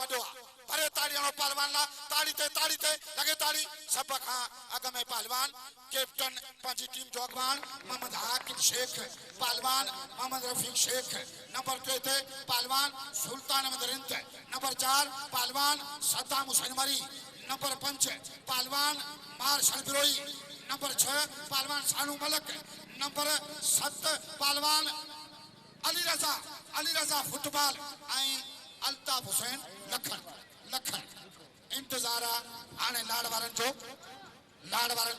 वडो भरे ताड़ी हणो पहलवान ला ताड़ी ते लगे ताड़ी सब खां अग में पहलवान कैप्टन पंजी टीम जो अगवान मोहम्मद हाकिम शेख पहलवान मोहम्मद रफीक शेख नंबर 3 थे पहलवान सुल्तान अहमद रिंद नंबर 4 पहलवान सद्दाम हुसैन मरी नंबर 5 पहलवान मार्शल बिरोई नंबर 6 पहलवान सानू मलक नंबर 7 पहलवान अली रजा फुटबॉल अल्ताफ हुसैन लखन इंतजार आने लाड़ वारन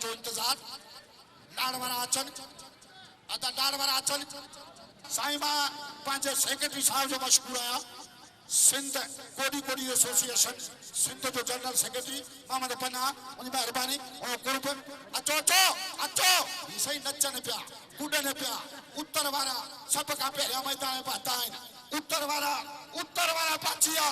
जो इंतजार लाड़ वारा अचन अदा लाड़ वारा अचन साईं मां पंहिंजे सेक्रेटरी साहब जो मशहूर आया सिंध कोडी एसोसिएशन सिंध जो जनरल सेक्रेटरी मोहम्मद पन्ना उन मेहरबानी और ग्रुप अचो सही नचन पिया कूदन पिया उत्तर वारा सब का पहिरियां मैदान में पाता आहिनि उत्तर वारा पाचिया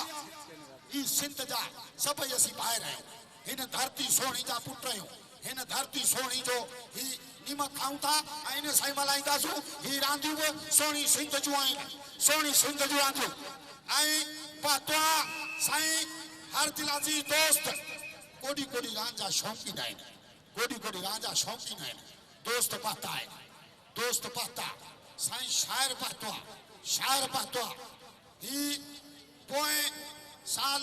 ई सिंध जा सब असी ॿाहिरि आहियूं हिन धरती सोणी जा पुट आहियूं हिन धरती सोणी जो ही निमक खाऊं था ऐं इन साईं मल्हाईंदासूं ही रांदियूं बि सोणी सिंध जूं आहिनि सोणी सिंध जूं रांदियूं ऐं पातो साईं हर दिल अज़ीज़ दोस्त कोडी रांदि जा शौक़ीन आहिनि कोडी रांदि जा शौक़ीन आहिनि दोस्त पाता साईं शाइर पातो ही पोएं साल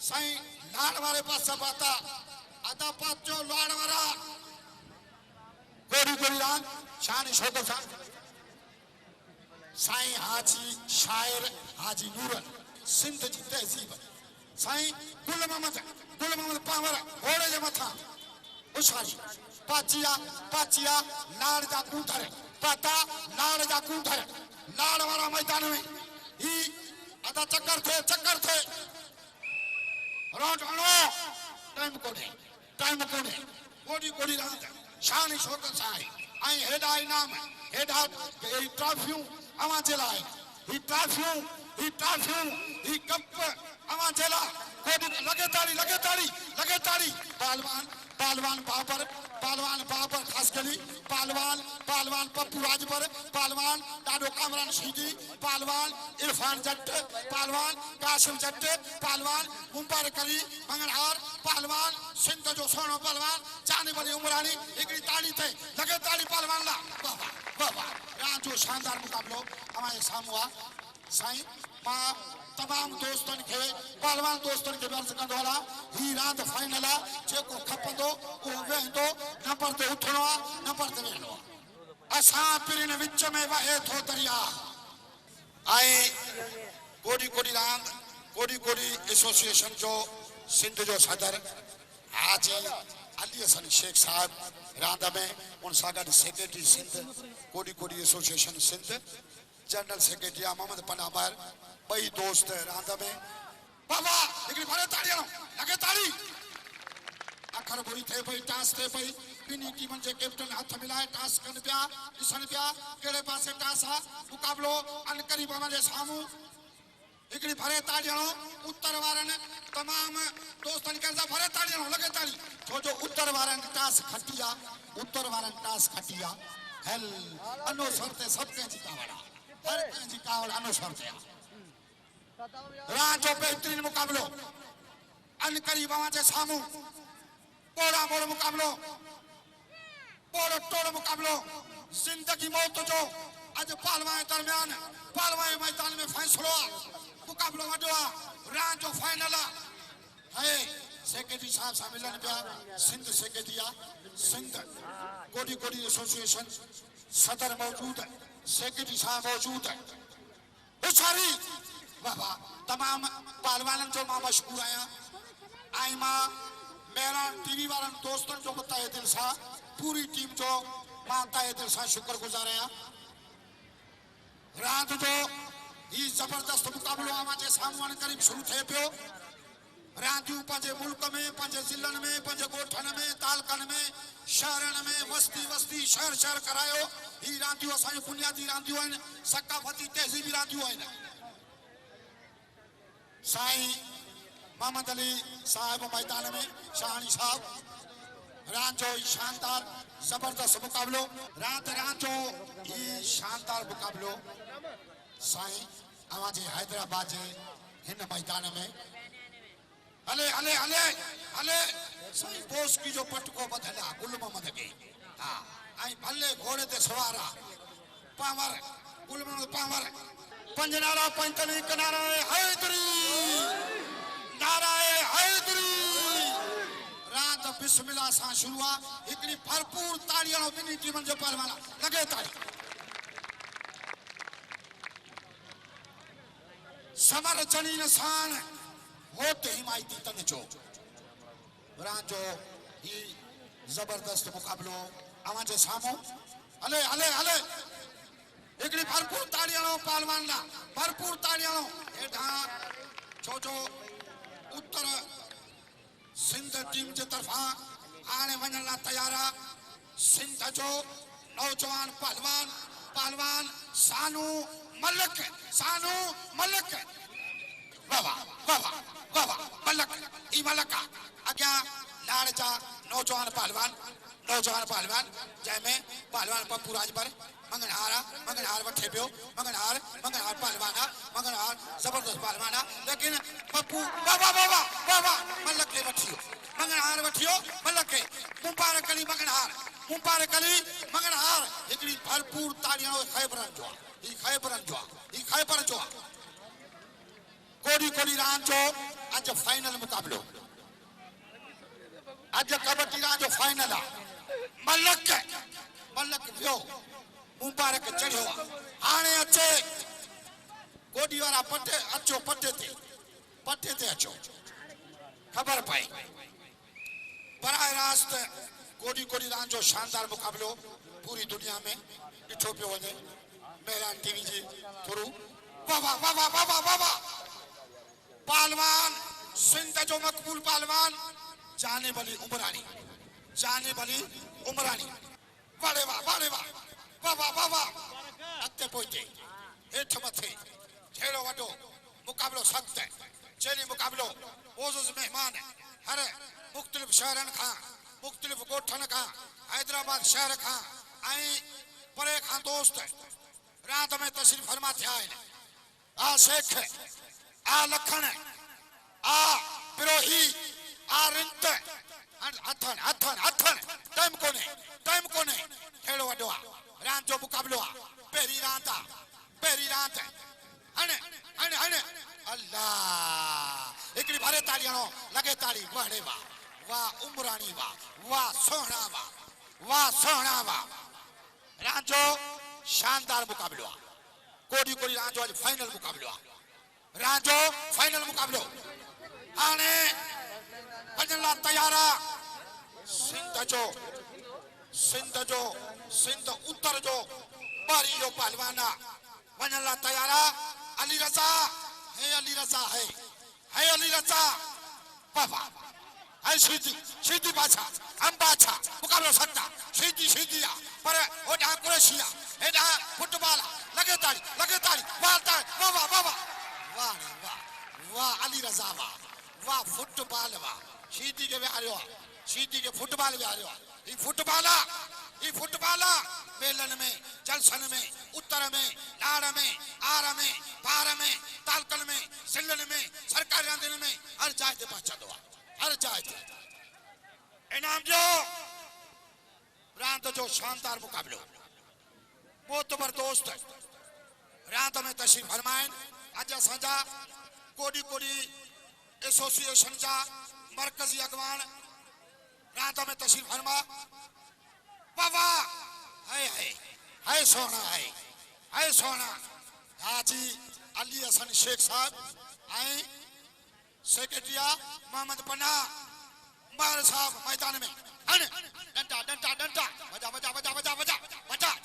साईं लाड़ वारे पासे पाता अदा पाचो लाड़ वारा कोडी रांदि शान शौक़ सां साईं हाजी शाइर हाजी नूरन सिंध जी तहज़ीब साईं गुल मोहम्मद पावर घोड़े जे मथा उछारी पाचिया लाड़ जा कूथर पाता लाड़ जा कूथर लाड़ वारा मैदान में ही अदा चक्कर थे रोट हणो टाइम कोने कोडी रांदि शान शौक़ सां आहे ऐं हेॾा इनाम हेॾा ट्रॉफियूं अवां जे लाइ ही ट्रॉफियूं ही कप अवां जे लाइ कोडी लगे ताड़ी पहलवान बाबर खास करी पहलवान पप्पू राजभर पहलवान डाडो कामरान शीदी पहलवान इरफान जट पहलवान कासिम जट पहलवान मुबारक अली मंगलहार पहलवान सिंध जो सोनो पहलवान जाने वाली उमरानी हिकड़ी ताड़ी थे लगे ताड़ी पहलवान ला बाबा रात जो शानदार मुकाबलो हमारे सामू आ साईं मां तमाम दोस्तन के पहलवान दोस्तन के अर्ज कंदो हला ही रात फाइनल आ जेको खपंदो ओ वेंदो नंबर ते उठणो आ नंबर ते वेंदो असा पिरन विच में वहे थो दरिया आई कोडी एसोसिएशन जो सिंध जो सदर हाजी अली हसन शेख साहब रांद में उन सागड सेक्रेटरी सिंध कोडी association Sindh general secretary Mohammad पनाबर बई दोस्त रांद में बाबा हिकड़ी भरे ताड़ी लगे ताड़ी अखर बुरी थे पई टास थे पई बिनी टीमन जे कैप्टन हाथ मिलाए टास कन पिया ॾिसण पिया केड़े पासे टास आ मुकाबलो अन करीब जे सामू हिकड़ी भरे ताड़ी उत्तर वारन तमाम दोस्तन के भरे ताड़ी लगे ताड़ी छो जो उत्तर वारन टास खटिया हेल अनो सरते सब के जिकावड़ा हर के जिकावड़ा अनो सरते रात जो बेहतरीन मुकाबलो अन करीब जे सामू बोड़ा मुकाबलो बोड़ो मुकाबलो जिंदगी मौत जो अज पहलवान दरमियान पहलवान मैदान में फैसलो मुकाबलो वडो रात जो फाइनल है सेक्रेटरी साहब सां मिलन पिया सिंध सेक्रेटरी सिंध कोडी एसोसिएशन सदर मौजूद है सेक्रेटरी साहब मौजूद है उछारी बाबा तमाम पहलवानन जो मां मशहूर आया आई मां मेरा टीवी वारन दोस्तन जो तहे दिल सा पूरी टीम जो मां तहे दिल सा शुक्रगुजार आया रात जो ही जबरदस्त मुकाबलो आवा जे सामने करीब शुरू थे पियो रांदियूं पंहिंजे मुल्क में पंहिंजे ज़िलनि में पंहिंजे ॻोठनि में तालकनि में शहरनि में वस्ती शहर करायो ही रांदियूं असांजी बुनियादी रांदियूं आहिनि सकाफ़ती तहज़ीबी रांदियूं आहिनि साईं मोहम्मद अली साहब मैदान में शाहानी साहब रात जो शानदार जबरदस्त मुकाबलो रात जो ही शानदार मुकाबलो साईं अवां जे हैदराबाद जे हिन मैदान में हले हले हले हले साईं बोस की जो पटको बदला गुल मोहम्मद के हाँ आई भले घोड़े ते सवारा पावर गुल मोहम्मद पावर पंजनारा पंचनी किनारा हैदरी नाराए हैदरी रात बिस्मिल्लाह सां शुरू आ हिकड़ी भरपूर ताड़ियों बिनी टीमन जो पहलवान लगे ताड़ी समर चनी नसान होते ही माइती तन जो राजो ही जबरदस्त मुकाबलो आवाजे सामो हले हले हले एकड़ी भरपूर ताड़ियों पहलवान ला भरपूर ताड़ियों एठा छोजो उत्तर सिंध टीम जे तरफा आने वञण ला तैयारा सिंध जो नौजवान पहलवान पहलवान सानू मलिक बाबा बाबा बाबा मलिक ई मलका अग्या लाड़ जा नौजवान पहलवान जैमें पहलवान पप्पू राजभर मंगनहार वठे पियो मंगनहार मंगनहार जबरदस्त पहलवान लेकिन पप्पू बाबा बाबा बाबा मलक के वठियो मंगनहार वठियो मलक के मुबारक अली मंगनहार हिकड़ी भरपूर ताड़ियों खैबरन जो कोडी रान जो आज फाइनल मुकाबलो आज कबड्डी रान जो फाइनल आ मलक वियो मुबारक चढ़ियो हाणे अचे कोडी वारा पटे ते अचो खबर पई बराह रास्त कोडी रान जो शानदार मुकाबलो पूरी दुनिया में ॾिठो पियो वञे मेहरान टीवी जे थ्रू बाबा बाबा बाबा बाबा पहलवान सिंध जो मकबूल पहलवान जाने बली उमरानी वाड़े वाह बाबा बाबा अते पोइते हेठ मथे झेड़ो वडो मुकाबलो सख्त है चेली मुकाबलो ओज़ मेहमान हर मुख्तलिफ शहरन का मुख्तलिफ गोठन का हैदराबाद शहर का आई परे खां दोस्त रात में तशरीफ फरमा थे आ शेख आ लखन आ पिरोही आ रिंत हथन टाइम कोने खेड़ो वडो रात जो मुकाबलो आ पहरी रात हने अल्लाह एकड़ी भारे तालियां लगे ताली वाड़े वाह उमरानी वाह सोहना वाह राजो शानदार मुकाबलो आ कोडी राजो आज फाइनल मुकाबलो आने वञण तैयारा सिंध उत्तर जो बारी जो पहलवाना वञण तैयारा अली रजा बाबा है सीधी बाछा अंबाछा मुकाबलो सट्टा सीधी आ पर ओडा कुरैशिया एडा फुटबॉल लगे ताली वाह अली रजा वाह फुटबॉल वाह सीधी के फुटबॉल भी आ रहा ई फुटबॉल मेलन में जलसन में उत्तर में नाड़ में आर में पार में तालकल में सिल्लन में सरकारी रांदिन में हर जाए ते पहुंचंदो आ हर जाए ते इनाम जो रात जो शानदार मुकाबलो मोतबर दोस्त रात में तशरीफ फरमाइन आज असांजा कोडी एसोसिएशन जा मरकजी अगवान रात में तशरीफ फरमा बाबा है सोना हाजी अली हसन शेख साहब आई सेक्रेटरिया मोहम्मद पन्ना मार साहब मैदान में डंटा बजा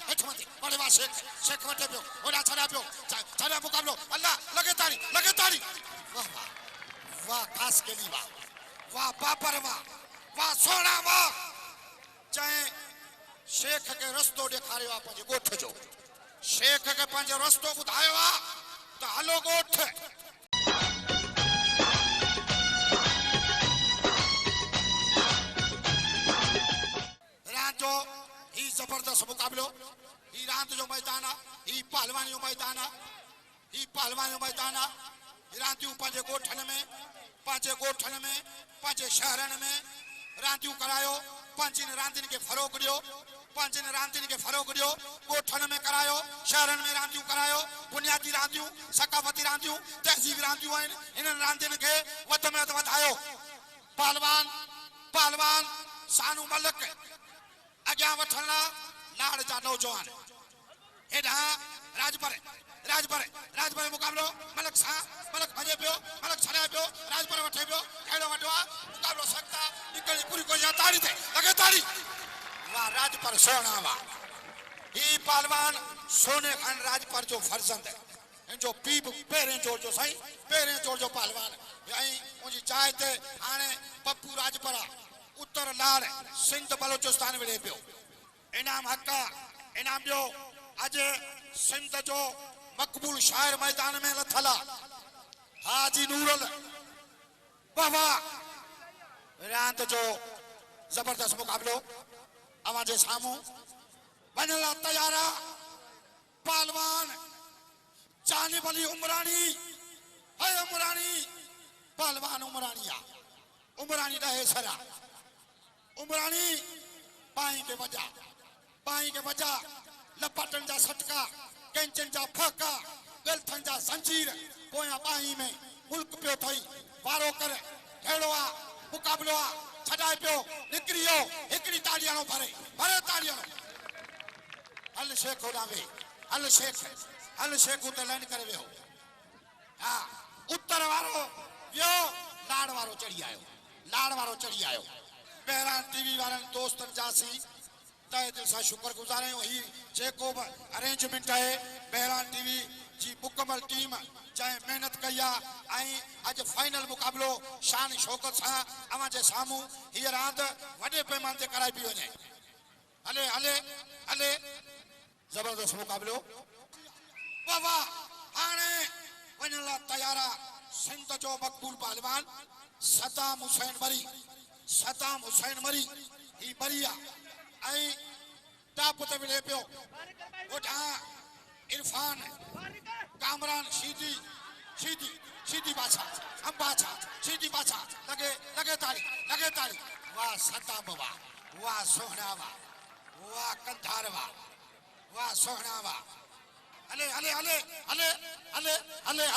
हेठ मथे बड़े वाह शेख वटे पियो ओडा छड़ा मुकाबलो अल्लाह लगे ताड़ी वाह खास केली वाह बापर वाह सोना वाह चाहे शेख के रस्तो ॾेखारियो आहे पंहिंजे ॻोठ जो शेख के पंहिंजो रस्तो ॿुधायो आहे त हलो ॻोठ रात जो ही जबरदस्त मुकाबलो ही रात जो मैदान आहे ही पहलवानी जो मैदान आहे रातियूं पंहिंजे ॻोठनि में पंहिंजे ॻोठनि में पंहिंजे शहरनि में रांदियूं करायो पंहिंजियुनि रांदियुनि खे फ़रोग़ ॾियो पंहिंजियुनि रांदियुनि खे फ़रोग़ ॾियो ॻोठनि में करायो शहरनि में रांदियूं करायो बुनियादी रांदियूं सकाफ़ती रांदियूं तहज़ीबी रांदियूं आहिनि इन्हनि रांदियुनि खे वधि में वधि वधायो पहलवान पहलवान सानू मलिक अॻियां वठण लाइ लाड़ जा नौजवान हेॾां राजपर राजपर राजपर मुक़ाबिलो मलिक सां मलिक भॼे पियो मलिक छॾाए पियो राजपर वठे पियो अहिड़ो वॾो आहे मुक़ाबिलो सख़्तु आहे निकिरी पूरी कोशिशि ताड़ी ते लॻे ताड़ी वाह राजपर सोना वाह ही पहलवान सोने खान राजपर जो फर्ज़ंद है जो पी पहिरें जोर जो साईं पहिरें जोर जो पहलवान ऐं मुंहिंजी चाह ते हाणे पप्पू राजपर उत्तर लाड़ सिंध बलोचिस्तान विढ़े पियो इनाम हक़ इनाम ॾियो अॼु सिंध जो मक़बूल शाइर मैदान में लथल हाजी नूरल बाबा रांदि जो ज़बरदस्त मुक़ाबिलो अवां जे साम्हूं वञण लाइ तयार आहे पहलवान जानिब अली उमरानी है उमरानी पहलवान उमरानी आहे उमरानी ॾहे सरा उमरानी पाई के वजा लपटन जा सटका कैंचन जा फाका गलथन जा संजीर पोयां बाही में मुल्क पियो थई वारो कर हेड़ो आ मुकाबलो आ छडाए पियो निकरियो एकड़ी ताड़ियानो भरे ताड़ियानो हल शेख होडावे हल शेख उते लाइन करे वियो हां उत्तर वारो वियो लाड़ वारो चढ़ी आयो बहरान टीवी वारन दोस्तन जासी तहे दिल सां शुक्र गुज़ार आहियूं ही जेको बि अरेंजमेंट है बहरान टीवी जी मुकम्मल टीम चाहे मेहनत कई है अज फाइनल मुकाबलो शान शौकत सां अवां जे साम्हूं हीअ रांदि वॾे पैमाने ते कराई पई वञे हले हले हले ज़बरदस्त मुकाबलो बाबा हाणे वञण लाइ तयार आहे सिंध जो मक़बूल पहलवान सदाम हुसैन मरी ही मरी आहे टाप ते विढ़े पियो ओॾां इरफान कामरान शीदी बाछा शीदी बाछा लगे ताली वाह सदाम वाह सोहना वाह कंधार वाह सोहना वाह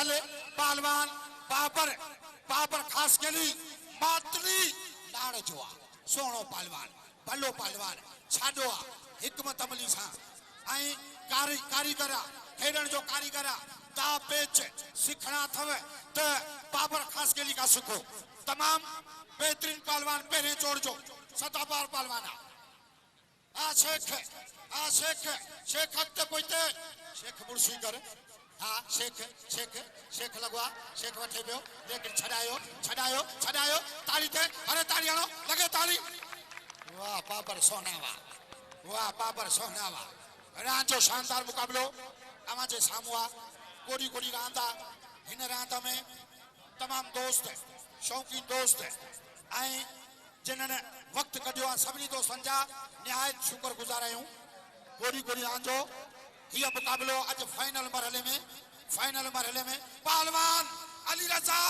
हले पहलवान बाबर खास केली मातली लाड़ जो आ सोहणो पहलवान भलो पहलवान छाडो आ हिकमत अमली सां कारीगर खेडण जो कारीगर ता पेच सिखना थव त बाबर खास केली का सिखो तमाम बेहतरीन पहलवान पहले जोड़ जो सदाबार पहलवान आ शेख हक पोइते शेख मुर्शी कर हाँ शेख लगवा शेख वठे पियो लेकिन छडायो ताली ते अरे ताली आनो लगे ताली वाह बाबर सोना वाह रांद जो शानदार मुकाबलो अवां जे साम्हूं आ कोड़ी रांद आ हिन रांद में तमाम दोस्त शौकीन दोस्त जिन्हनि वक्त कढियो आहे सभिनी दोस्तनि जा निहायत शुक्रगुज़ार आहियूं कोड़ी रांद जो हीअ मुकाबलो अॼु फाइनल मरहले में पहलवान अली रज़ा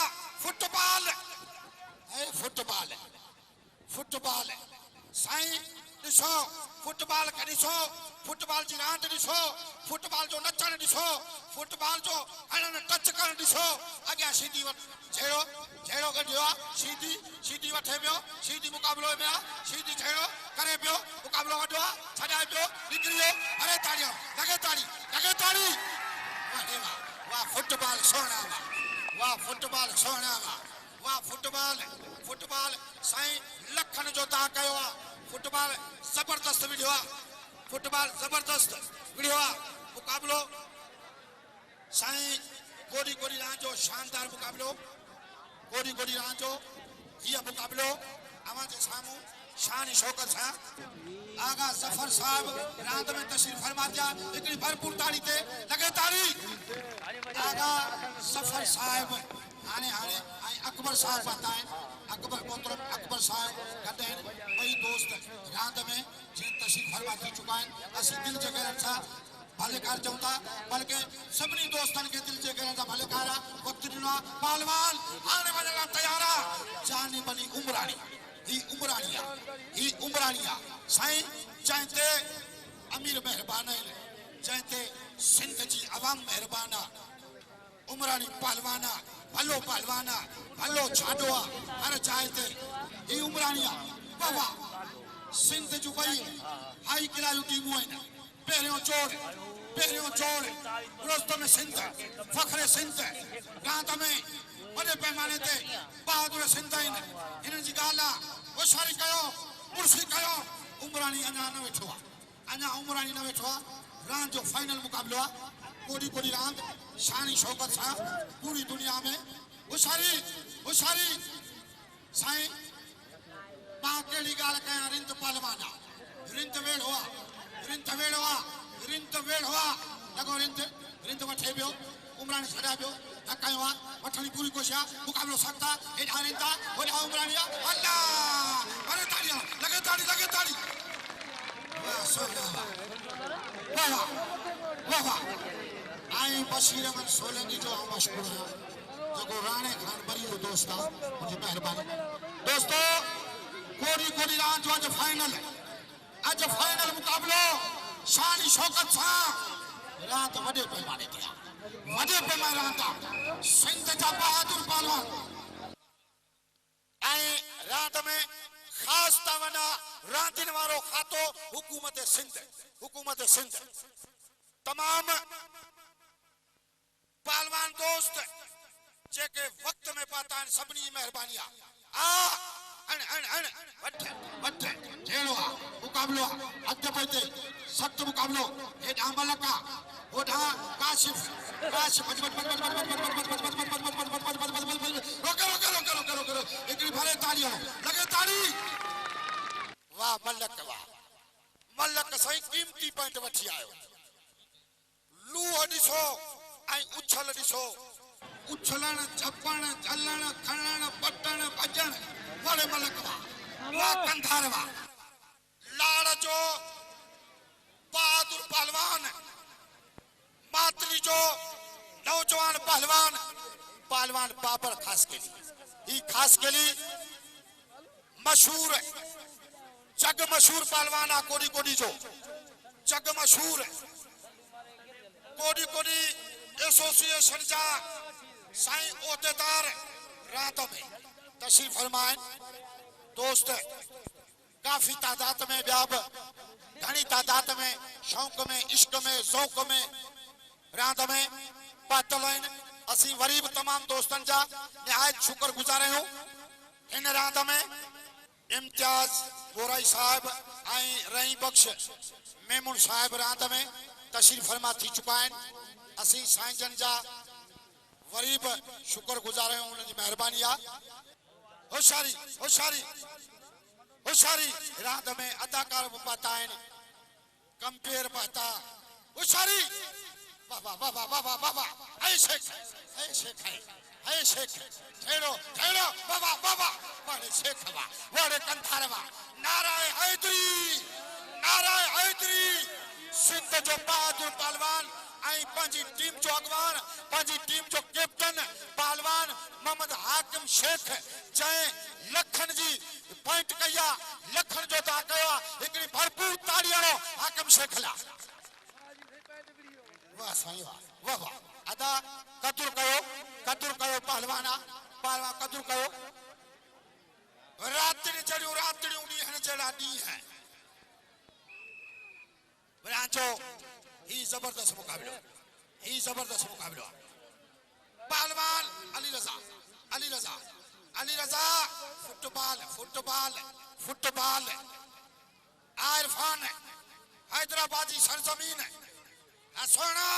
फुटबॉल साईं ॾिसो फुटबॉल खे ॾिसो फुटबॉल जी रांदि ॾिसो फुटबॉल जो नचण ॾिसो फुटबॉल जो हणण टच करण ॾिसो अॻियां सीधी झेड़ो कढियो आहे सीधी वठे पियो सीधी मुकाबलो में आहे सीधी झेड़ो करे पियो मुकाबलो वॾो आहे छॾाए पियो निकिरी वियो अरे ताड़ियो लगे ताड़ी वाह फुटबॉल सोहणा वाह फुटबॉल साईं लखन जो ता कयो आहे फुटबॉल जबरदस्त वीडियो आहे मुकाबलो साईं कोड़ी रांदि जो शानदार मुकाबलो कोड़ी रांदि जो हीअ मुकाबलो अवां जे साम्हूं शान शौकत सां आगा जफर साहब रांदि में तशरीफ फरमा दिया हिकिड़ी भरपूर ताड़ी ते लगे ताड़ी आगा जफर साहब हाणे अकबर साहब बताएं मोहतरम अकबर साहब गॾु ॿई दोस्त रांदि में जीअं तशरीफ फरमा थी चुका आहिनि असीं दिलि जे क़ैद सां भलेकार चवता बल्कि सभी दोस्तन के दिल जे करण दा भलेकार वक्त दिनो पहलवान आने वाला तैयार जाने वाली उमरानी ही उमरानिया साईं चाहते अमीर मेहरबान चाहते सिंध जी अवाम मेहरबाना उमरानी पहलवाना भलो छाडो हर चाहते ही उमरानिया बाबा सिंध जो भाई हाई खिलाड़ी टीमों हैं पहरियों जोड़ रोस्तों में सिंध फखरे सिंध रात में बड़े पैमाने ते बहादुर सिंध इन जी गाला वो सारी कयो मुर्शी कयो उमरानी अना न वेठो रात जो फाइनल मुकाबलो कोडी रात शानी शौकत सा पूरी दुनिया में वो सारी साईं पाकेली गाल कया रिंत पहलवाना रिंत वेड़ हुआ लगो रिंत वठे पियो उमरानी छड़ा पियो कयो वठणी पूरी कोशिश मुकाबलो सकता एडा रिंता ओडा उमरानी अल्लाह अरे तालियां लगे ताड़ी वाह आई बशीर अहमद सोलंकी जो मशहूर है जो राणे खान बरी दोस्ता मुझे मेहरबानी दोस्तों कोडी रात जो आज फाइनल मुकाबलो शानी शौकत सा रात वडे पैमाने रात सिंध जा बहादुर पहलवान आई रात में खास तवना रांदिन वारो खातो हुकूमत सिंध तमाम पहलवान दोस्त जेके वक्त में पाता सबनी मेहरबानिया वट्ठे जेड़ो मुकाबलो अग पते सख्त मुकाबलो हेडा मलका ओडा काशिफ रोको एकड़ी भरे तालियों लगे ताली वाह मलक सही कीमती पॉइंट वठी आयो लूह दिसो आई उछल दिसो उछलण चपण चलण खणण पटण भजण वाले मलक वाह कंधार वाह लाड़ जो बहादुर पहलवान मातली जो नौजवान पहलवान बाबर खास के लिए मशहूर जग मशहूर पहलवान आ कोडी जो जग मशहूर कोडी एसोसिएशन जा साईं ओहदेदार रात में तशरीफ फरमाए दोस्त काफी तादाद में ब्याब घनी तादाद में शौक में इश्क में ज़ौक में रात में पातलाइन असी वरीब तमाम दोस्तन जा निहायत शुक्रगुजार हूं इन रात में इम्तियाज बोराई साहब आई रही बख्श मेमून साहब रात में तशरीफ फरमा थी चुका है असी साईं जन जा वरीब शुक्रगुजार हूं उनकी मेहरबानी होशियारी रात में अदाकार पाता है कंपेयर पाता होशियारी बाबा ऐ शेख ठेरो बाबा बड़े शेख बड़े कंथारवा नाराय हैदरी सिंध जो बहादुर पहलवान आई पंजी टीम जो अगवान पंजी टीम जो कैप्टन पहलवान मोहम्मद हाकिम शेख जय लखन जी पॉइंट कया लखन जो दा कया एकड़ी भरपूर ताड़ियां हाकिम शेख ला वाह साईं वाह अदा कदुर कयो पहलवान कदुर कयो रात्रि उड़ी हन जड़ा दी है ब्रांचो ही जबरदस्त मुकाबलो पहलवान अली रजा फुटबॉल आयरफान हैदराबादी सरजमीन सोना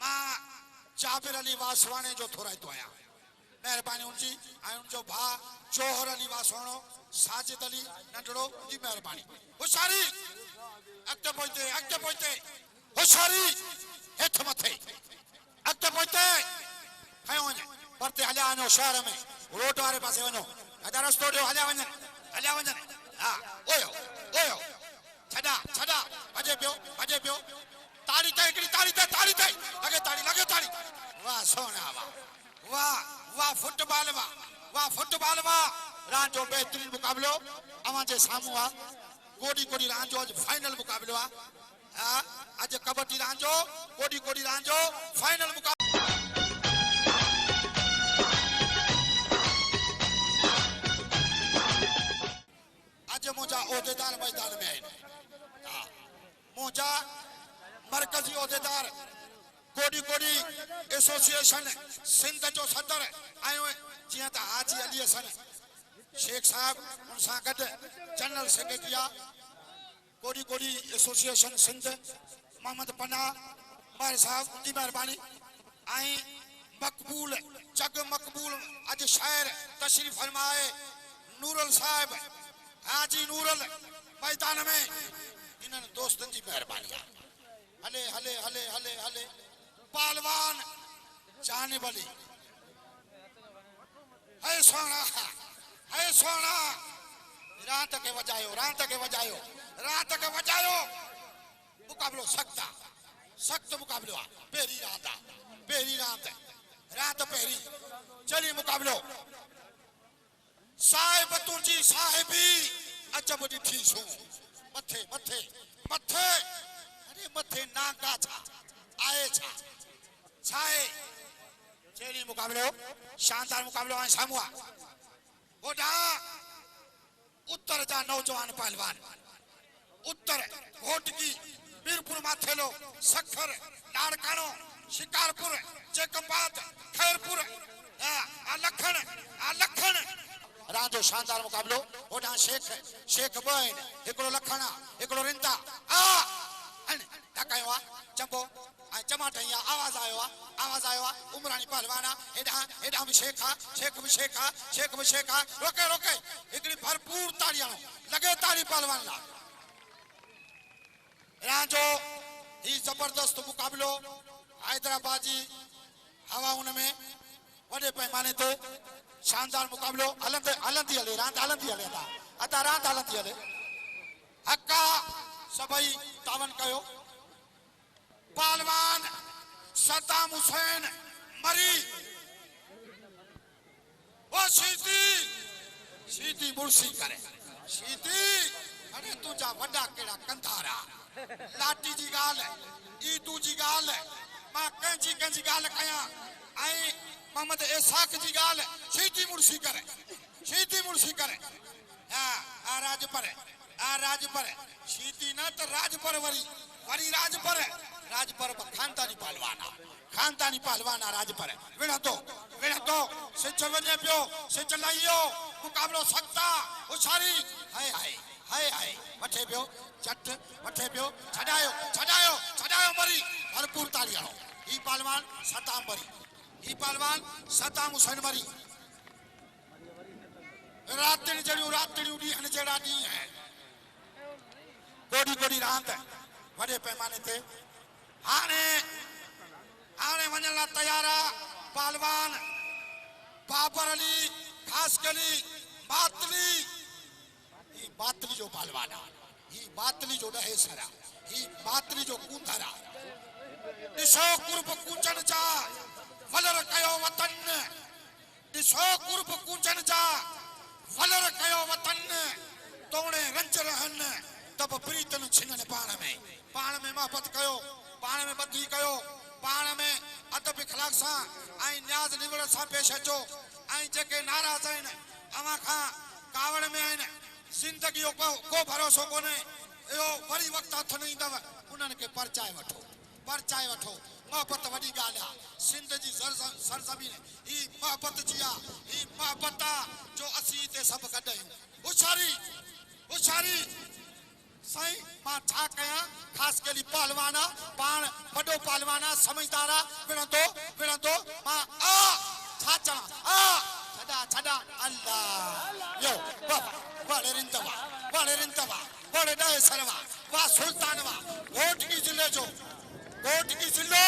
मां जाबिर अली वासवाने जो थोड़ा तो आया मेहरबानी उनकी उनजो भा जोहर अली वासवानो साजिद अली नंढड़ो जी मेहरबानी होशियारी अॻिते पोइते होशियारी हेठ मथे अॻिते पोइते खयो वञे परते हलिया वञो शहर में रोड वारे पासे वञो अदा रस्तो ॾियो हलिया वञनि हा ओयो छॾा भॼे पियो ताड़ी ते हिकिड़ी ताड़ी ते लगे ताड़ी वाह सोना वाह वाह वाह फुटबॉल वाह रांदि जो बेहतरीन मुकाबलो अवां जे साम्हूं आहे कोडी कोडी रांदि जो अॼु फाइनल मुकाबलो आहे अॼु कबड्डी रांदि जो कोडी रांदि जो फाइनल मुकाबलो अॼु मुंहिंजा उहिदेदार मैदान में आहिनि मुंहिंजा मरकज़ी उहिदेदार कोडी एसोसिएशन सिंध जो सदर आयो जीअं त हाजी अली हसन शेख साहब उन सां गॾु जनरल सेक्रेटरी आहे कोडी एसोसिएशन सिंध मोहम्मद पन्ना मार साहब की महिरबानी ऐं मक़बूल जग मक़बूल अॼु शाइर तशरीफ़ फरमाए नूरुल साहब हाजी नूरुल मैदान में इन्हनि दोस्तनि जी महिरबानी आहे हले पहलवान जानिब अली है सोना रात के वजायो मुकाबलो सख्त मुकाबलो पहिरी रात पहिरी चली मुकाबलो साहिब तुझी साहिबी अजब ॾिठी छूं मथे अरे मथे नाका छा आए छाए चेरी मुकाबलो शानदार मुकाबलो आहे साम्हूं ओडा उत्तर जा नौजवान पहलवान उत्तर घोटकी मीरपुर माथेलो सखर लाड़कानो शिकारपुर जेकंबाद खैरपुर लखन राजो शानदार मुकाबलो ओडा शेख बहन हिकड़ो लखन हिकड़ो रिंदा टकायो चंबो चमाटा आवाज आयो उमरानी पहलवान हेडा भी शेख रोके हिकड़ी भरपूर ताड़ियां लगे ताड़ी पहलवान ला राजो ही जबरदस्त मुकाबलो हैदराबाद जी हवा में वडे पैमाने ते शानदार मुकाबलो हलंदी हले रांद हलंदी हले हक्का सभई तावन कयो पहलवान सद्दाम हुसैन मरी वो सीधी मुर्सी करे अरे तुझा वड्डा केड़ा कंधारा लाटी जी गाल ई तुझी गाल मां कंजी गाल कया आई मोहम्मद इसाक जी गाल सीधी मुर्सी करे आ राज पर सीधी न त राज पर वरी राज पर खानदानी पहलवान राज पर विण तो सिच वने पियो सिच लाइयो मुकाबलो सख्ता उछारी हाय मथे पियो चट मथे पियो छडायो मरी भरपूर ताली हणो ई पहलवान सद्दाम हुसैन मरी रातड़ियूं ॾींहनि जहिड़ा ॾींहं आहिनि कोडी रांद वॾे पैमाने ते हाणे वञण लाइ तयार आहे पहलवान बाबर अली खासकली मातली जो पहलवान ही मातली जो ॾहेसर ही मातली जो कूंदर ॾिसो कुर्ब कूचन जा वलर कयो वतन तोड़े रंज रहन तब प्रीतन छिनन पाण में मोहब्बत कयो पाण में बदी कयो पाण में अदब इखलाक सां ऐं न्याज़ निवड़ सां पेश अचो ऐं जेके नाराज़ आहिनि अवां खां कावड़ में आहिनि जिंदगी जो को भरोसो कोन्हे इहो वरी वक़्तु हथ न ईंदव उन्हनि खे परचाए वठो मोहब्बत वॾी ॻाल्हि आहे सिंध जी सरज़मीन ही मोहब्बत जी आहे ही मोहब्बत जो असीं हिते सभु गॾु आहियूं होशियारी साईं मां छा कयां ख़ासि करे पहलवान पाण वॾो पहलवान समझदार विणंदो मां छा चवां छॾा अल्लाह यो बड़े रिंदवा बड़े ॾह सरवा वाह सुल्तान वाह घोटकी ज़िलो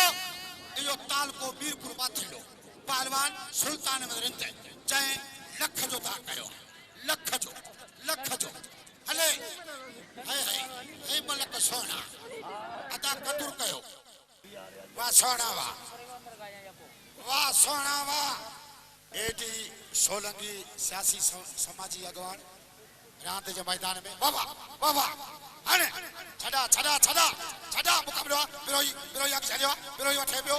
इहो तालको मीरपुर माथिलो पहलवान सुल्तान में रिंद चए लख जो था कयो लख जो हले हे मलक सोना अदा कदुर कयो वाह सोना वाह सोना वाह एटी सोलंकी सियासी समाजी अगवान रांदि जे मैदान में वाह वाह वाह हाणे छड़ा छड़ा छड़ा छड़ा मुकाबलो बिरोई बिरोई अग छड़ियो बिरोई वठे पियो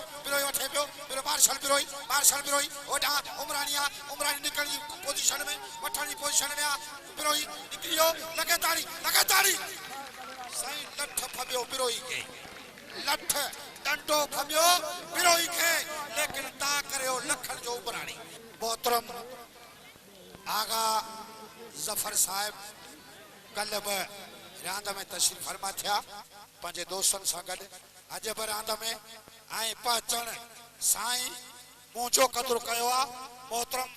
बिरो मार्शल बिरोई ओडा उमरानी निकली पोजीशन में वठणी पोजीशन में बिरोई निकलियो लगे ताड़ी सही लठ फबियो बिरोई के लठ डंडो फबियो बिरोई के लेकिन ता करियो लखन जो उमरानी मोहतरम आगा जफर साहब कल रांद में तशरीफ फरमा थिया पंहिंजे दोस्तनि सां गॾु अॼु बि रांद में ऐं पहचण साईं मुंहिंजो क़दुरु कयो आहे मोहतरम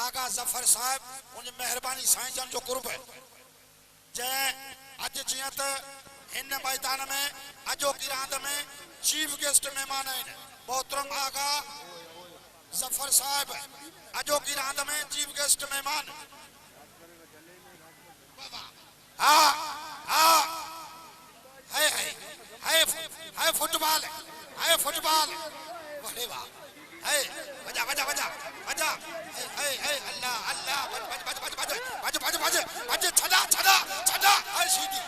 आगा जफर साहिब उन महिरबानी साईं जन जो कुर्ब जंहिं अॼु जीअं त हिन मैदान में अॼोकी रांद में चीफ गेस्ट महिमान आहिनि मोहतरम आगा जफर साहिब अॼोकी रांद में चीफ गेस्ट महिमान हाँ हाँ है फुटबॉल अरे वाह है बजा अल्लाह छड़ा सीधी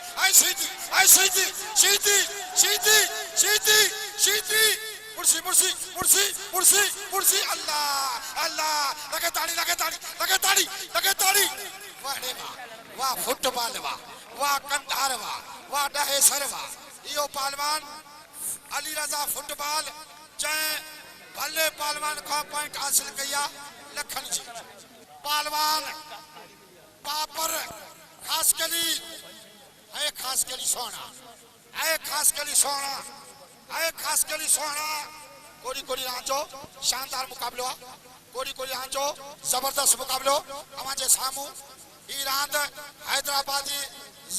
मुर्सी अल्लाह लगे ताड़ी वाह वाह फुटबॉल वाह कंधार वाह डहेसर वाह इहो पहलवान अली रजा फुटबॉल जंहिं भले पहलवान का पॉइंट हासिल किया लखन जी पहलवान पापर खास कली सोना कोड़ी रांचो शानदार मुकाबलो कोड़ी रांचो जबरदस्त मुकाबलो हमारे सामू ई रांद हैदराबादी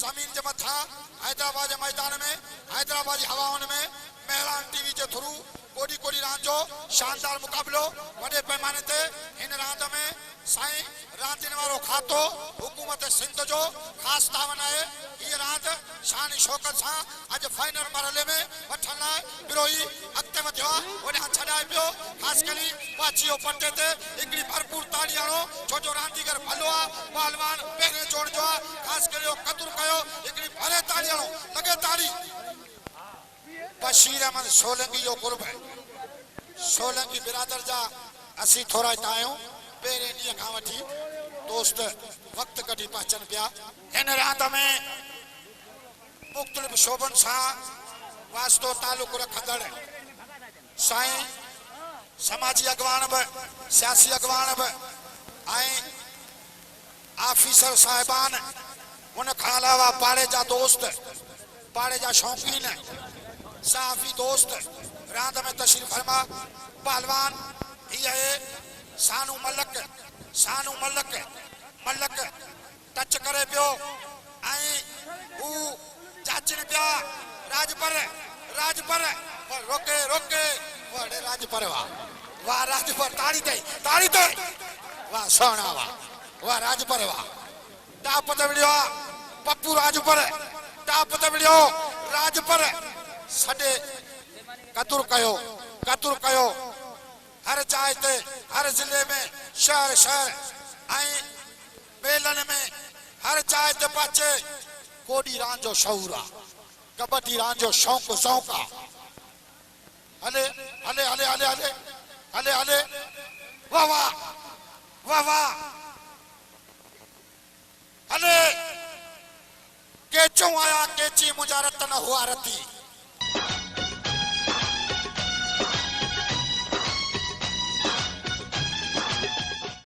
जमीन जे मथा हैदराबाद जे मैदान में हैदराबादी हवाउन में मेहरान टीवी जे थ्रू कोड़ी रांचो शानदार मुकाबलो वडे पैमाने ते इन रांद में साईं रांदिन वारो खातो हुकूमत सिंध जो खास तावन है ये रांद शान शौकत सा आज फाइनल मरहले में वठण लाइ बिरोई अॻिते वधियो ओॾां छॾाए पियो खास करी वाचियो पटे ते हिकिड़ी भरपूर ताड़ी हणो छो जो रांदीगर भलो आहे पहलवान पहिरें जोड़ जो आहे खास करे क़दुरु कयो हिकिड़ी भरे ताड़ी हणो लगे ताड़ी बशीर अहमद सोलंकी जो कुर्ब है सोलंकी बिरादर जा असी थोरा हितां आहियूं पहिरें ॾींहं खां वठी दोस्त वक़्त कढी पहचन पिया हिन रांद में मुख़्तलिफ़ शोबनि सां वास्तो तालुक रखंदड़ साईं समाजी अगवान बि सियासी अगवान बि ऐं ऑफिसर साहिबान उन खां अलावा पाड़े जा दोस्त पाड़े जा शौक़ीन सहाफ़ी दोस्त रांद में तशरीफ़ फरमा पहलवान ये सानू मलक टच करे पियो ऐं हू जाचनि पिया राजपर रोके वड़े राजपर वाह राजपर ताड़ी ते वाह सोना वाह राजपर वाह टाप ते विड़ियो पप्पू राजपर टाप ते विड़ियो राजपर सॾे क़दुरु कयो हर चाह ते हर जिले में शहर ऐं मेलन में हर चाह ते पहुचे कोडी रांद जो शौर आहे कबड्डी रांद जो शौक़ आहे हले वाह हले केचो आया केची मुंहिंजा रतन हुआ रती